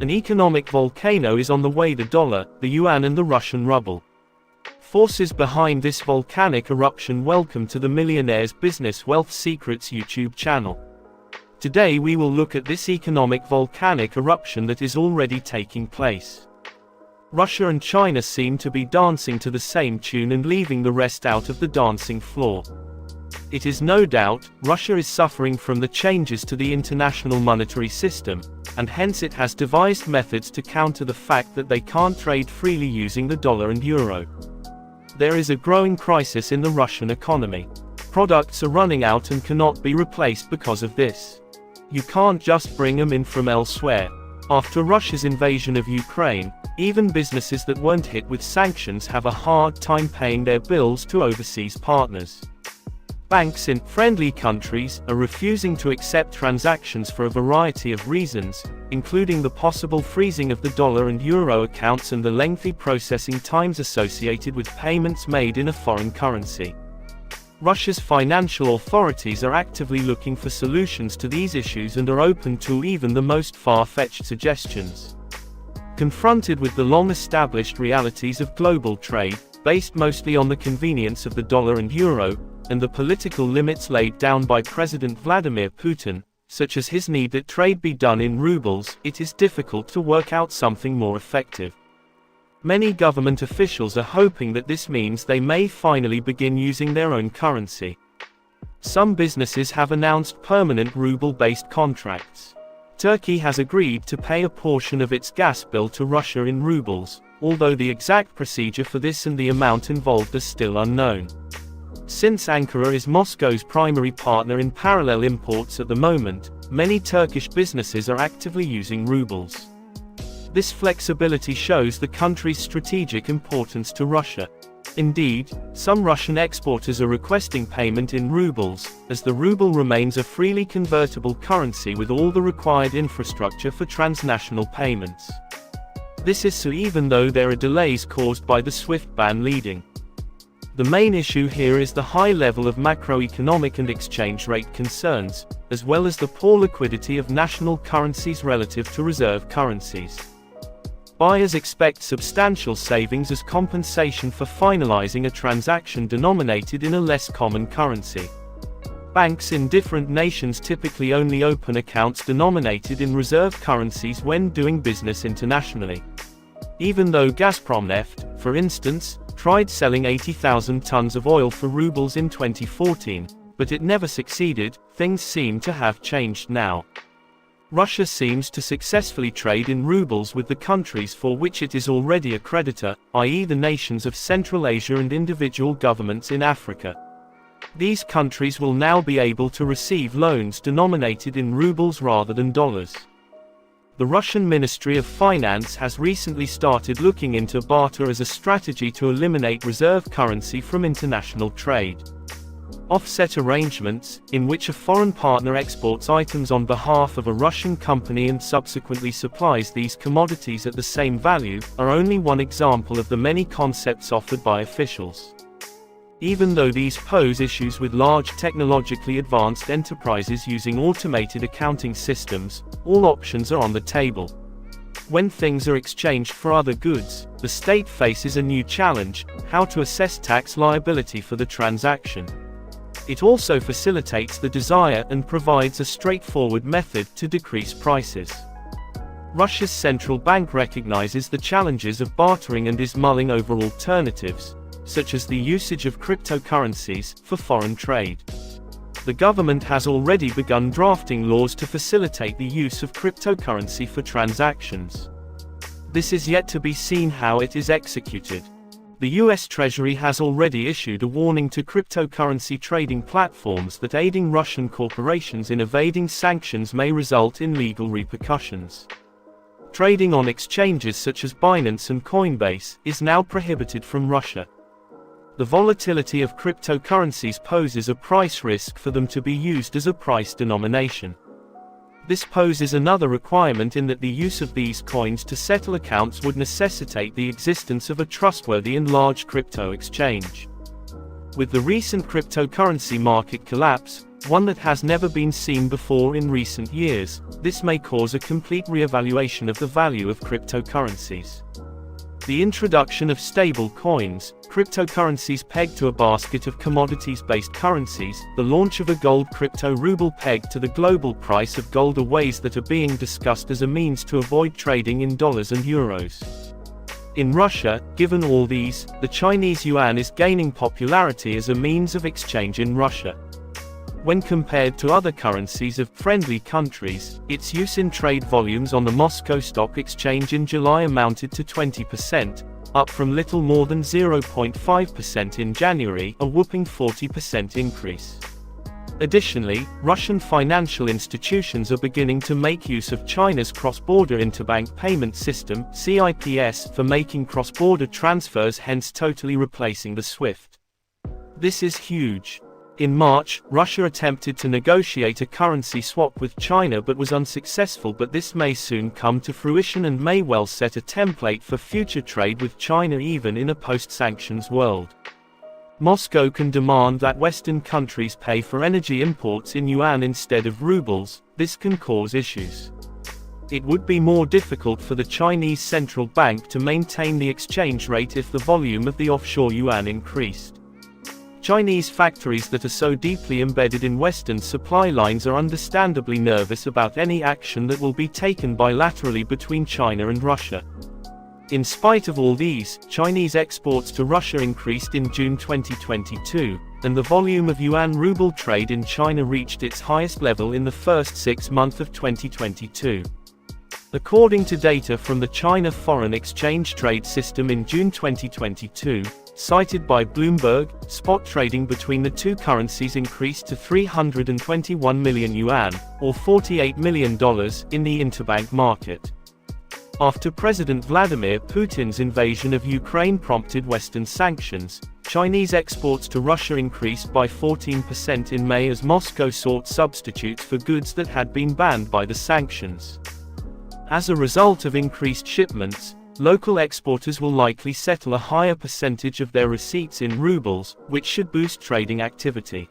An economic volcano is on the way: the dollar, the yuan and the Russian ruble. Forces behind this volcanic eruption. Welcome to the Millionaire's Business Wealth Secrets YouTube channel. Today we will look at this economic volcanic eruption that is already taking place. Russia and China seem to be dancing to the same tune and leaving the rest out of the dancing floor. It is no doubt, Russia is suffering from the changes to the international monetary system, and hence it has devised methods to counter the fact that they can't trade freely using the dollar and euro. There is a growing crisis in the Russian economy. Products are running out and cannot be replaced because of this. You can't just bring them in from elsewhere. After Russia's invasion of Ukraine, even businesses that weren't hit with sanctions have a hard time paying their bills to overseas partners. Banks in friendly countries are refusing to accept transactions for a variety of reasons, including the possible freezing of the dollar and euro accounts and the lengthy processing times associated with payments made in a foreign currency. Russia's financial authorities are actively looking for solutions to these issues and are open to even the most far-fetched suggestions. Confronted with the long-established realities of global trade, based mostly on the convenience of the dollar and euro, and the political limits laid down by President Vladimir Putin, such as his need that trade be done in rubles, it is difficult to work out something more effective. Many government officials are hoping that this means they may finally begin using their own currency. Some businesses have announced permanent ruble-based contracts. Turkey has agreed to pay a portion of its gas bill to Russia in rubles, although the exact procedure for this and the amount involved are still unknown. Since Ankara is Moscow's primary partner in parallel imports at the moment, many Turkish businesses are actively using rubles. This flexibility shows the country's strategic importance to Russia. Indeed, some Russian exporters are requesting payment in rubles, as the ruble remains a freely convertible currency with all the required infrastructure for transnational payments. This is so even though there are delays caused by the SWIFT ban leading. The main issue here is the high level of macroeconomic and exchange rate concerns, as well as the poor liquidity of national currencies relative to reserve currencies. Buyers expect substantial savings as compensation for finalizing a transaction denominated in a less common currency. Banks in different nations typically only open accounts denominated in reserve currencies when doing business internationally. Even though Gazpromneft, for instance, tried selling 80,000 tons of oil for rubles in 2014, but it never succeeded, things seem to have changed now. Russia seems to successfully trade in rubles with the countries for which it is already a creditor, i.e. the nations of Central Asia and individual governments in Africa. These countries will now be able to receive loans denominated in rubles rather than dollars. The Russian Ministry of Finance has recently started looking into barter as a strategy to eliminate reserve currency from international trade. Offset arrangements, in which a foreign partner exports items on behalf of a Russian company and subsequently supplies these commodities at the same value, are only one example of the many concepts offered by officials. Even though these pose issues with large technologically advanced enterprises using automated accounting systems, all options are on the table. When things are exchanged for other goods, the state faces a new challenge: how to assess tax liability for the transaction. It also facilitates the desire and provides a straightforward method to decrease prices. Russia's central bank recognizes the challenges of bartering and is mulling over alternatives, such as the usage of cryptocurrencies, for foreign trade. The government has already begun drafting laws to facilitate the use of cryptocurrency for transactions. This is yet to be seen how it is executed. The US Treasury has already issued a warning to cryptocurrency trading platforms that aiding Russian corporations in evading sanctions may result in legal repercussions. Trading on exchanges such as Binance and Coinbase is now prohibited from Russia. The volatility of cryptocurrencies poses a price risk for them to be used as a price denomination. This poses another requirement in that the use of these coins to settle accounts would necessitate the existence of a trustworthy and large crypto exchange. With the recent cryptocurrency market collapse, one that has never been seen before in recent years. This may cause a complete re-evaluation of the value of cryptocurrencies. The introduction of stable coins, cryptocurrencies pegged to a basket of commodities-based currencies, the launch of a gold crypto ruble pegged to the global price of gold are ways that are being discussed as a means to avoid trading in dollars and euros. In Russia, given all these, the Chinese yuan is gaining popularity as a means of exchange in Russia. When compared to other currencies of friendly countries, its use in trade volumes on the Moscow Stock Exchange in July amounted to 20%, up from little more than 0.5% in January, a whopping 40% increase. Additionally, Russian financial institutions are beginning to make use of China's cross-border interbank payment system (CIPS) for making cross-border transfers, hence totally replacing the SWIFT. This is huge. In March, Russia attempted to negotiate a currency swap with China but was unsuccessful, but this may soon come to fruition and may well set a template for future trade with China even in a post-sanctions world. Moscow can demand that Western countries pay for energy imports in yuan instead of rubles. This can cause issues. It would be more difficult for the Chinese central bank to maintain the exchange rate if the volume of the offshore yuan increased. Chinese factories that are so deeply embedded in Western supply lines are understandably nervous about any action that will be taken bilaterally between China and Russia. In spite of all these, Chinese exports to Russia increased in June 2022, and the volume of yuan-ruble trade in China reached its highest level in the first 6 months of 2022. According to data from the China Foreign Exchange Trade System in June 2022, cited by Bloomberg, spot trading between the two currencies increased to 321 million yuan, or $48 million, in the interbank market. After President Vladimir Putin's invasion of Ukraine prompted Western sanctions, Chinese exports to Russia increased by 14% in May as Moscow sought substitutes for goods that had been banned by the sanctions. As a result of increased shipments, local exporters will likely settle a higher percentage of their receipts in rubles, which should boost trading activity.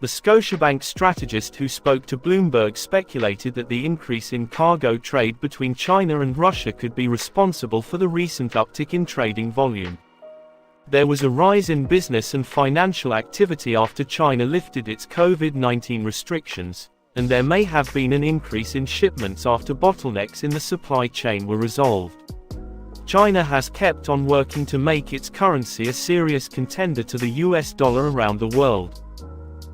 The Scotiabank strategist who spoke to Bloomberg speculated that the increase in cargo trade between China and Russia could be responsible for the recent uptick in trading volume. There was a rise in business and financial activity after China lifted its COVID-19 restrictions, and there may have been an increase in shipments after bottlenecks in the supply chain were resolved. China has kept on working to make its currency a serious contender to the US dollar around the world.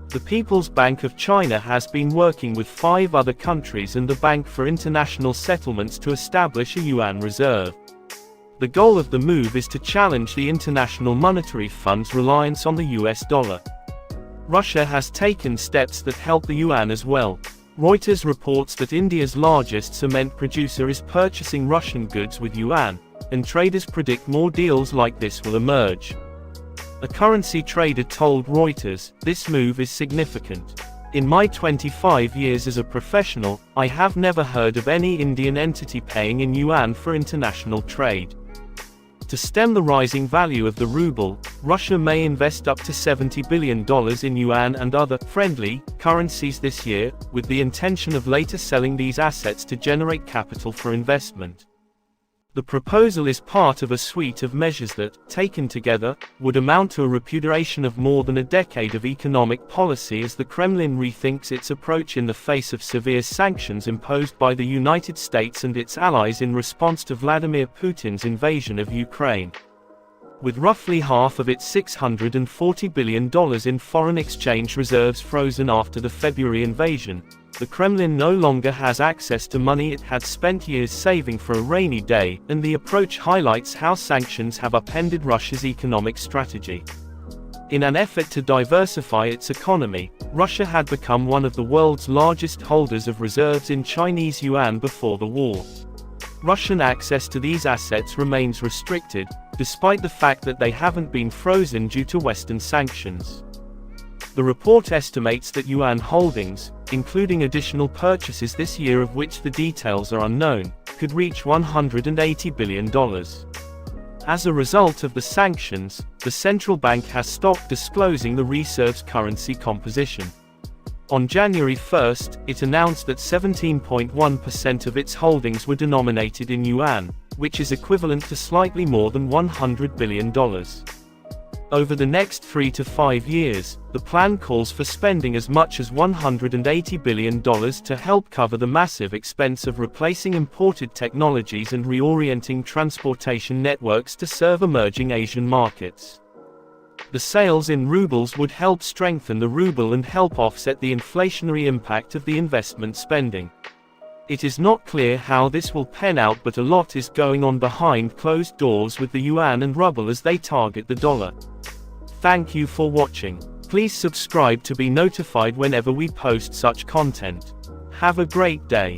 The People's Bank of China has been working with 5 other countries and the Bank for International Settlements to establish a yuan reserve. The goal of the move is to challenge the International Monetary Fund's reliance on the US dollar. Russia has taken steps that help the yuan as well. Reuters reports that India's largest cement producer is purchasing Russian goods with yuan, and traders predict more deals like this will emerge. A currency trader told Reuters, "This move is significant. In my 25 years as a professional, I have never heard of any Indian entity paying in yuan for international trade." To stem the rising value of the ruble, Russia may invest up to $70 billion in yuan and other friendly currencies this year, with the intention of later selling these assets to generate capital for investment. The proposal is part of a suite of measures that, taken together, would amount to a repudiation of more than a decade of economic policy as the Kremlin rethinks its approach in the face of severe sanctions imposed by the United States and its allies in response to Vladimir Putin's invasion of Ukraine. With roughly half of its $640 billion in foreign exchange reserves frozen after the February invasion, the Kremlin no longer has access to money it had spent years saving for a rainy day, and the approach highlights how sanctions have upended Russia's economic strategy. In an effort to diversify its economy, Russia had become one of the world's largest holders of reserves in Chinese yuan before the war. Russian access to these assets remains restricted, despite the fact that they haven't been frozen due to Western sanctions. The report estimates that yuan holdings, including additional purchases this year of which the details are unknown, could reach $180 billion. As a result of the sanctions, the central bank has stopped disclosing the reserve's currency composition. On January 1, it announced that 17.1% of its holdings were denominated in yuan, which is equivalent to slightly more than $100 billion. Over the next 3 to 5 years, the plan calls for spending as much as $180 billion to help cover the massive expense of replacing imported technologies and reorienting transportation networks to serve emerging Asian markets. The sales in rubles would help strengthen the ruble and help offset the inflationary impact of the investment spending. It is not clear how this will pan out, but a lot is going on behind closed doors with the yuan and ruble as they target the dollar. Thank you for watching. Please subscribe to be notified whenever we post such content. Have a great day.